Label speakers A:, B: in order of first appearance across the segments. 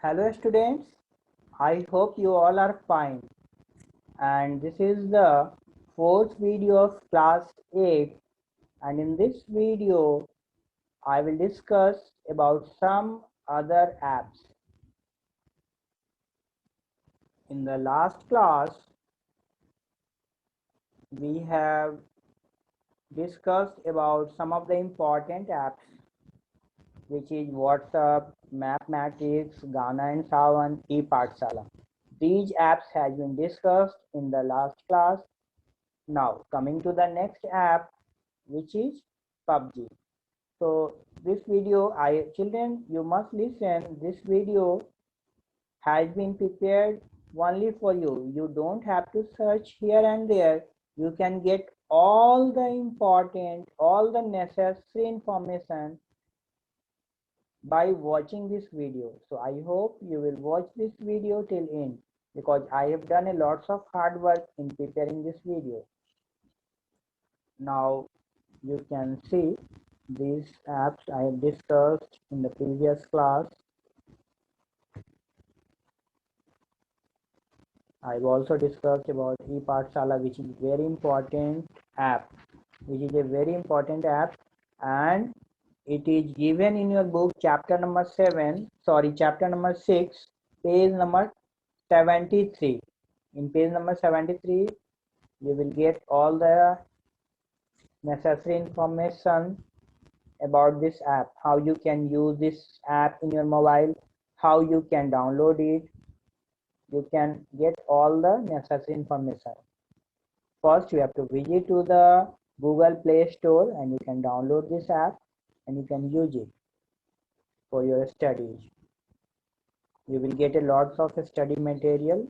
A: Hello students, I hope you all are fine, and this is the fourth video of class 8, and in this video I will discuss about some other apps. In the last class we have discussed about some of the important apps, which is WhatsApp, Mathematics, Ghana and Savan, ePathshala. These apps has been discussed in the last class. Now coming to the next app, which is PUBG. So this video, children, you must listen. This video has been prepared only for you. You don't have to search here and there. You can get all the important, all the necessary information by watching this video. So I hope you will watch this video till end, because I have done a lots of hard work in preparing this video. Now you can see these apps I have discussed in the previous class. I've also discussed about ePathshala, which is very important app, and it is given in your book chapter number 6, page number 73. In page number 73 you will get all the necessary information about this app, how you can use this app in your mobile, how you can download it. You can get all the necessary information. First you have to visit to the Google Play Store and you can download this app and you can use it for your studies. You will get a lots of study material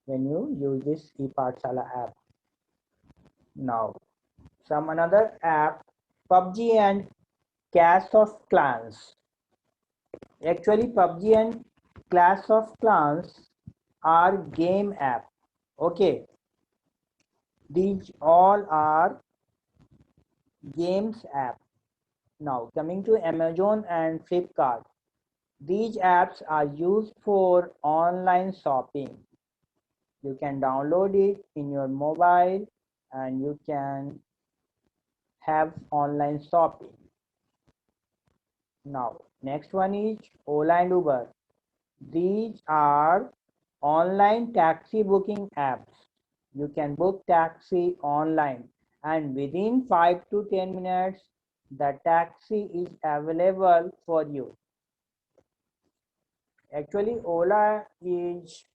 A: when you use this ePathshala app. Now some another app, PUBG and Clash of Clans. Actually PUBG and Clash of Clans are game app. Okay, these all are games app. Now coming to Amazon and Flipkart, these apps are used for online shopping. You can download it in your mobile and you can have online shopping. Now next one is Ola and Uber. These are online taxi booking apps. You can book taxi online and within 5 to 10 minutes the taxi is available for you. Actually Ola is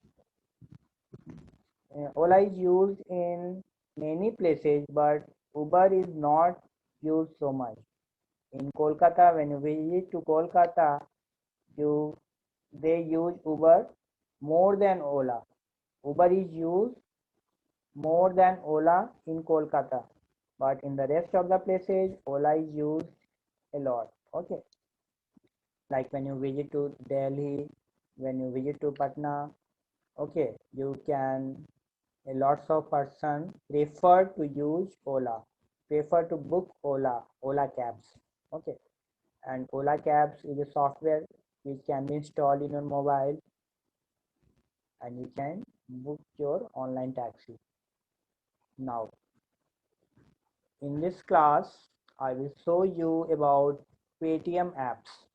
A: used in many places, but Uber is not used so much. In Kolkata, when you visit to Kolkata, they use Uber more than Ola. Uber is used more than Ola in Kolkata, but in the rest of the places, Ola is used a lot. Okay, like when you visit to Delhi, when you visit to Patna, okay, you can, a lots of person prefer to use Ola, prefer to book Ola cabs. Okay, and Ola cabs is a software which can be installed in your mobile and you can book your online taxi. Now in this class I will show you about Paytm apps,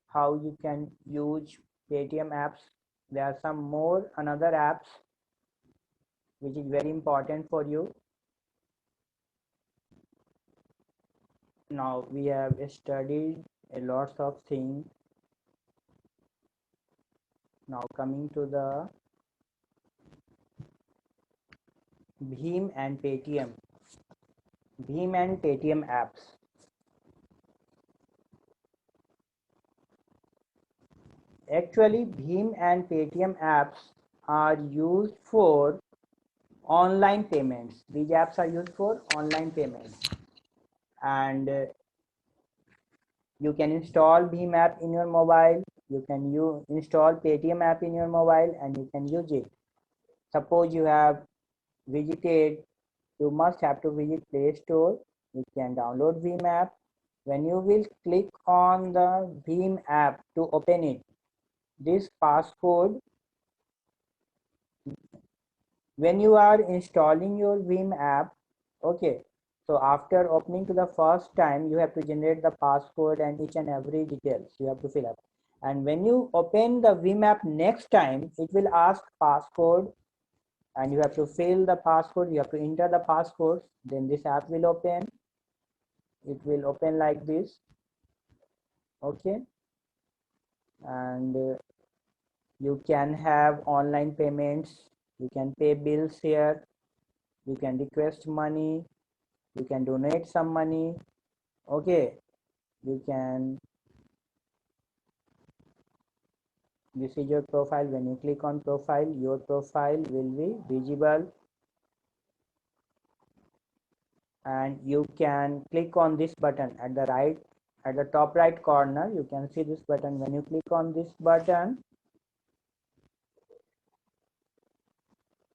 A: how you can use Paytm apps. There are some more another apps which is very important for you. Now we have studied a lot of things. Now coming to the Bheem and Paytm apps. Actually Bheem and Paytm apps are used for online payments. These apps are used for online payments, and you can install Bheem app in your mobile. You can install Paytm app in your mobile and you can use it. Suppose you have visited, you must have to visit Play Store. You can download Bheem app. When you will click on the Bheem app to open it, this passcode, when you are installing your Vim app, okay, so after opening to the first time, you have to generate the passcode and each and every details you have to fill up. And when you open the Vim app next time, it will ask passcode and you have to fill the passcode, you have to enter the passcode, then this app will open. It will open like this, okay, and you can have online payments, you can pay bills here, you can request money, you can donate some money, okay, you can, this is your profile. When you click on profile, your profile will be visible, and you can click on this button at the right, at the top right corner. You can see this button. When you click on this button,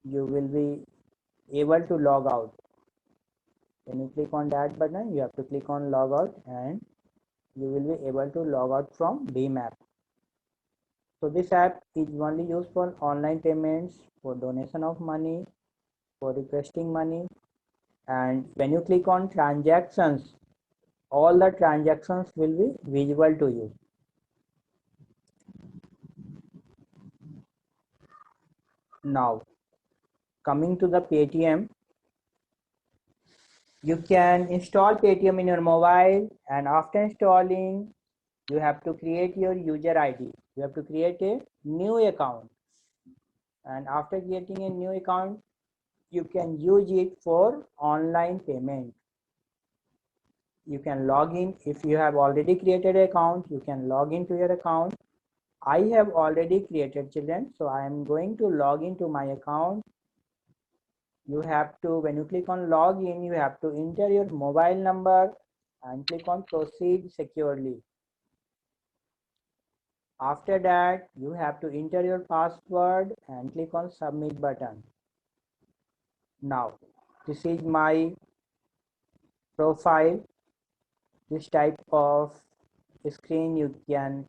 A: you will be able to log out. When you click on that button, you have to click on log out and you will be able to log out from Vim app. So this app is only used for online payments, for donation of money, for requesting money, and when you click on transactions, all the transactions will be visible to you. Now coming to the Paytm, you can install Paytm in your mobile, and after installing, you have to create your user ID. You have to create a new account, and after creating a new account, you can use it for online payment. You can log in. If you have already created an account, you can log into your account. I have already created, children, so I am going to log into my account. You have to, when you click on login, you have to enter your mobile number and click on proceed securely. After that, you have to enter your password and click on submit button. Now, this is my profile. This type of screen you can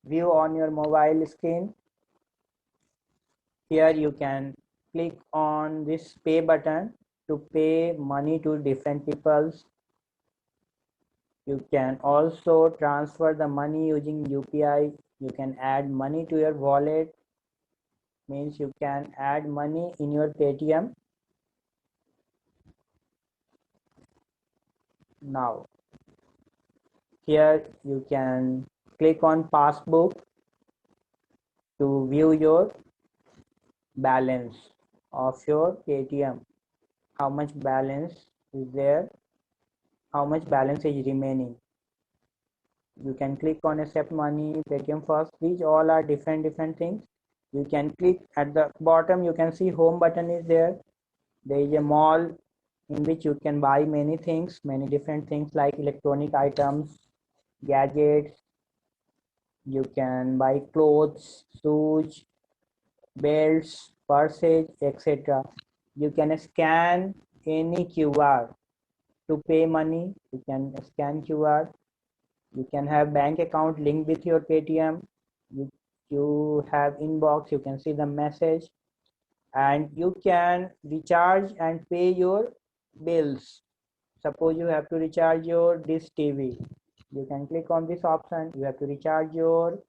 A: view on your mobile screen. Here you can click on this pay button to pay money to different people. You can also transfer the money using UPI. You can add money to your wallet, means you can add money in your Paytm. Now here you can click on passbook to view your balance of your Paytm, how much balance is there, how much balance is remaining. You can click on accept money, Paytm first. These all are different things. You can click at the bottom, you can see home button is there. There is a mall in which you can buy many things, many different things like electronic items, gadgets. You can buy clothes, shoes, belts, purses, etc. You can scan any QR to pay money. You can scan QR. You can have bank account linked with your Paytm. You have inbox, you can see the message, and you can recharge and pay your bills. Suppose you have to recharge your Dish TV. You can click on this option. You have to recharge your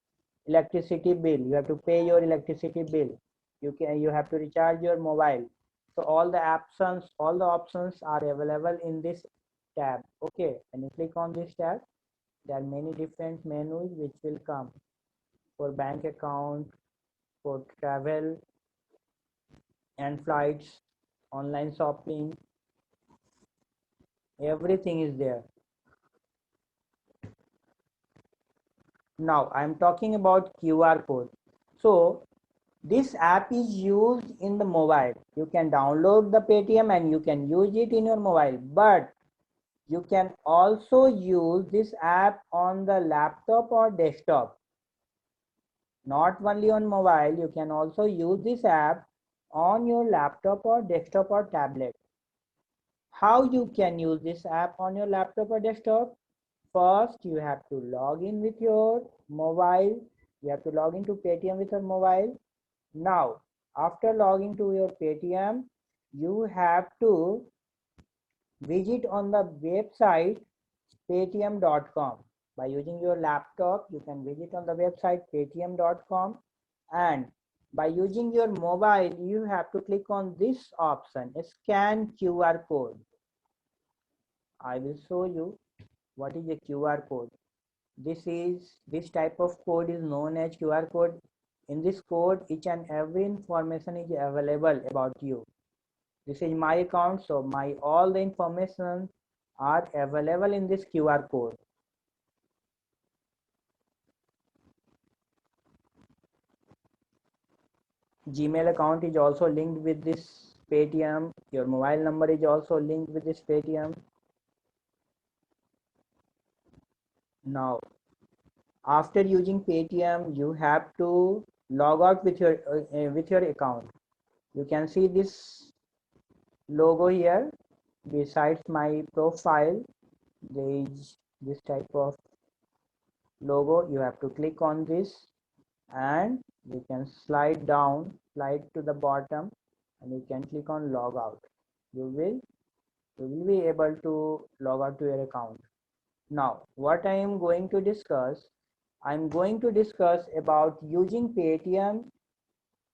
A: electricity bill. You have to pay your electricity bill. You have to recharge your mobile. So all the options are available in this tab. Okay, when you click on this tab, there are many different menus which will come for bank account, for travel and flights, online shopping, everything is there. Now I'm talking about QR code. So this app is used in the mobile. You can download the Paytm and you can use it in your mobile, but you can also use this app on the laptop or desktop. Not only on mobile, you can also use this app on your laptop or desktop or tablet. How you can use this app on your laptop or desktop? First, you have to log in with your mobile. You have to log into Paytm with your mobile. Now, after logging to your Paytm, you have to visit on the website paytm.com. By using your laptop, you can visit on the website paytm.com, and by using your mobile, you have to click on this option, scan QR code. I will show you what is a QR code. This type of code is known as QR code. In this code, each and every information is available about you. This is my account, so my all the information are available in this QR code. Gmail account is also linked with this Paytm. Your mobile number is also linked with this Paytm. Now, after using Paytm, you have to log out with your account. You can see this logo here. Besides my profile, there is this type of logo. You have to click on this, and you can slide to the bottom, and you can click on log out. You will be able to log out to your account. Now, what I am going to discuss, I'm going to discuss about using Paytm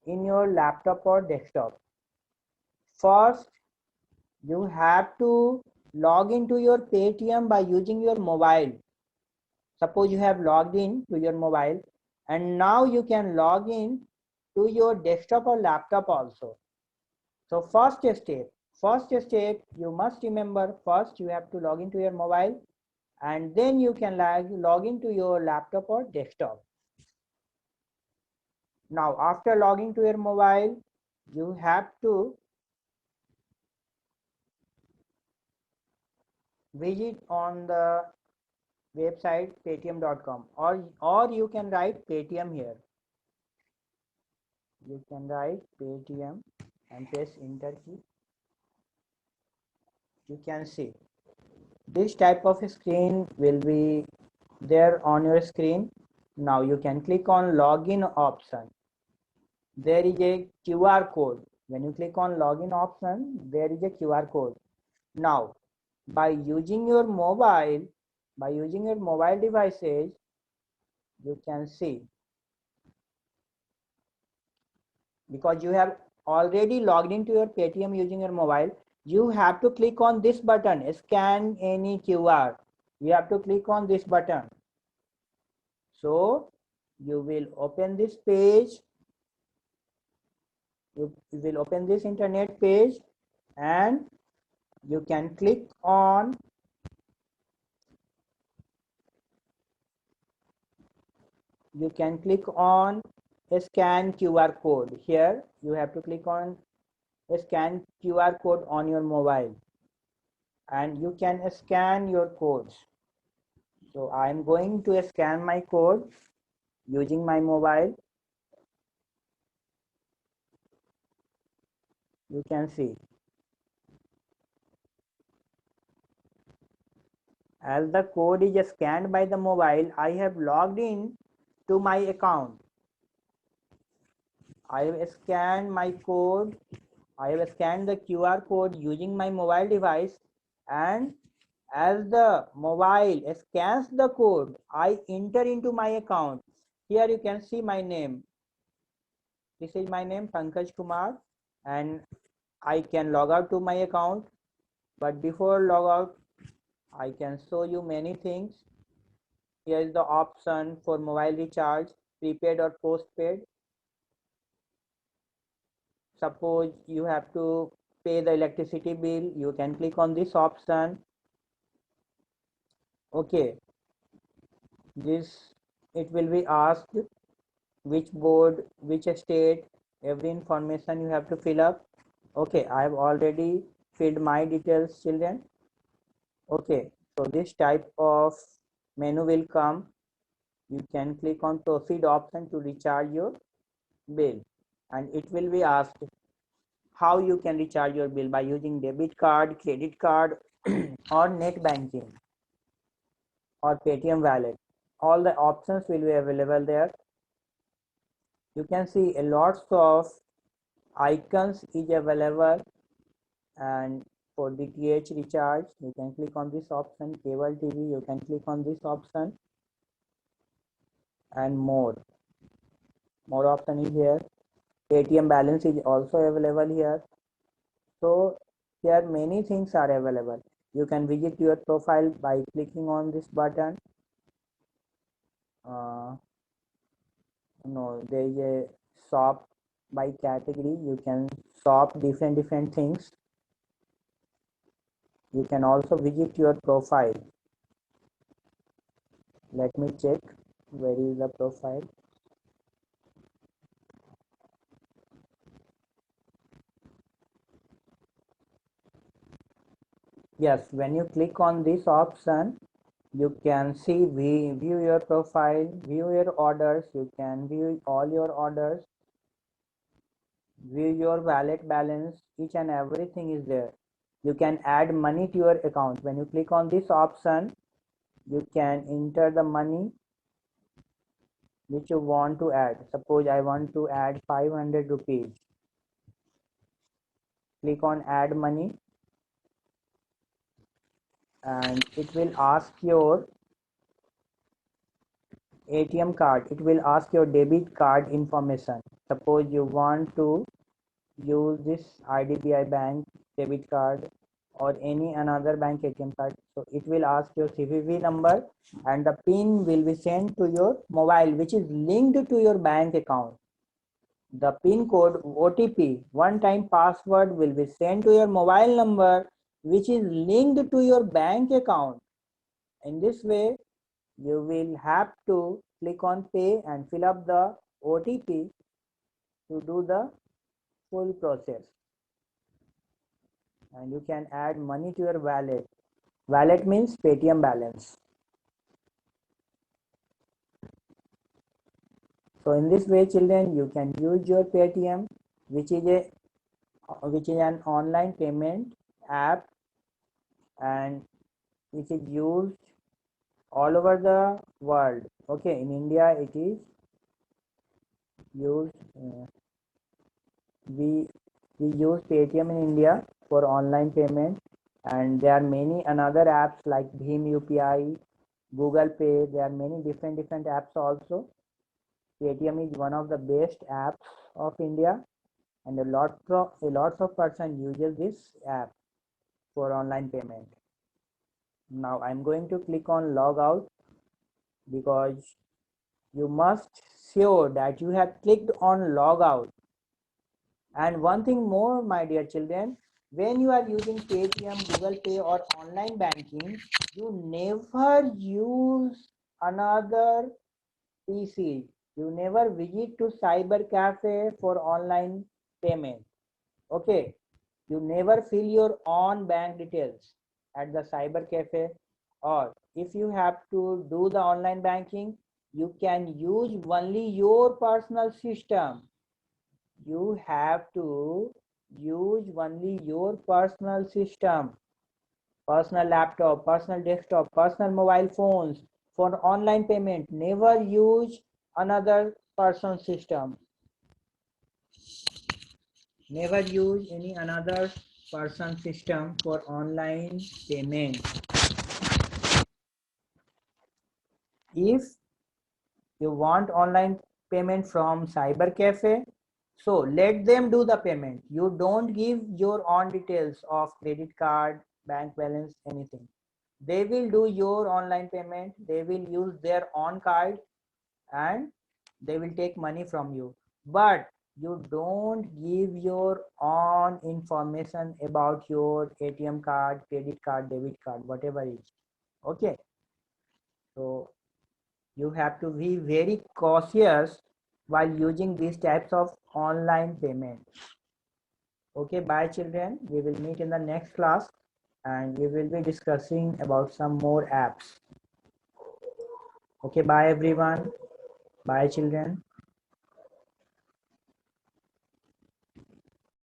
A: in your laptop or desktop. First, you have to log into your Paytm by using your mobile. Suppose you have logged in to your mobile, and now you can log in to your desktop or laptop also. So first step, you must remember, first you have to log into your mobile, and then you can log into your laptop or desktop. Now, after logging to your mobile, you have to visit on the website paytm.com, or you can write Paytm here. You can write Paytm and press enter key. You can see this type of screen will be there on your screen. Now you can click on login option. There is a QR code. When you click on login option, there is a QR code. Now, by using your mobile devices, you can see, because you have already logged into your Paytm using your mobile, you have to click on this button, scan any QR. You have to click on this button. So you will open this page. You will open this internet page, and you can click on scan QR code. Here you have to click on scan QR code on your mobile, and you can scan your codes. So I am going to scan my code using my mobile. You can see, as the code is scanned by the mobile, I have logged in to my account. I have scanned my code. I have scanned the QR code using my mobile device, and as the mobile scans the code, I enter into my account. Here you can see my name. This is my name, Pankaj Kumar, and I can log out to my account. But before log out, I can show you many things. Here is the option for mobile recharge, prepaid or postpaid. Suppose you have to pay the electricity bill, you can click on this option. Okay, this, it will be asked which board, which state, every information you have to fill up. Okay, I have already filled my details, children. Okay, so this type of menu will come. You can click on proceed option to recharge your bill, and it will be asked how you can recharge your bill by using debit card, credit card or net banking or Paytm wallet. All the options will be available there. You can see a lots of icons is available, and for DTH recharge you can click on this option, cable TV you can click on this option, and more option is here. ATM balance is also available here. So here many things are available. You can visit your profile by clicking on this button. No, there is a shop by category. You can shop different things. You can also visit your profile. Let me check where is the profile. Yes, when you click on this option, you can see view your profile, view your orders. You can view all your orders, view your wallet balance. Each and everything is there. You can add money to your account. When you click on this option, you can enter the money which you want to add. Suppose I want to add 500 rupees. Click on add money, and it will ask your ATM card. It will ask your debit card information. Suppose you want to use this IDBI bank debit card or any another bank ATM card. So it will ask your CVV number, and the PIN will be sent to your mobile which is linked to your bank account. The PIN code OTP, one time password, will be sent to your mobile number which is linked to your bank account. In this way, you will have to click on pay and fill up the OTP to do the full process. And you can add money to your wallet. Wallet means Paytm balance. So in this way, children, you can use your Paytm, which is an online payment app, and which is used all over the world. Okay, in India it is used. We use Paytm in India for online payment, and there are many another apps like Bhim UPI, Google Pay. There are many different apps also. Paytm is one of the best apps of India, and a lots of person uses this app for online payment. Now I'm going to click on log out, because you must sure that you have clicked on log out. And one thing more, my dear children, when you are using Paytm, Google Pay or online banking, you never use another PC. You never visit to cyber cafe for online payment. Okay, you never fill your own bank details at the cyber cafe, or if you have to do the online banking, you can use only your personal system. You have to use only your personal system, personal laptop, personal desktop, personal mobile phones for online payment. Never use another person's system. Never use any another person's system for online payment. If you want online payment from cyber cafe, so let them do the payment. You don't give your own details of credit card, bank balance, anything. They will do your online payment. They will use their own card, and they will take money from you. But you don't give your own information about your ATM card, credit card, debit card, whatever it is. Okay. So you have to be very cautious while using these types of online payment. Okay, bye children. We will meet in the next class, and we will be discussing about some more apps. Okay, bye everyone. Bye children.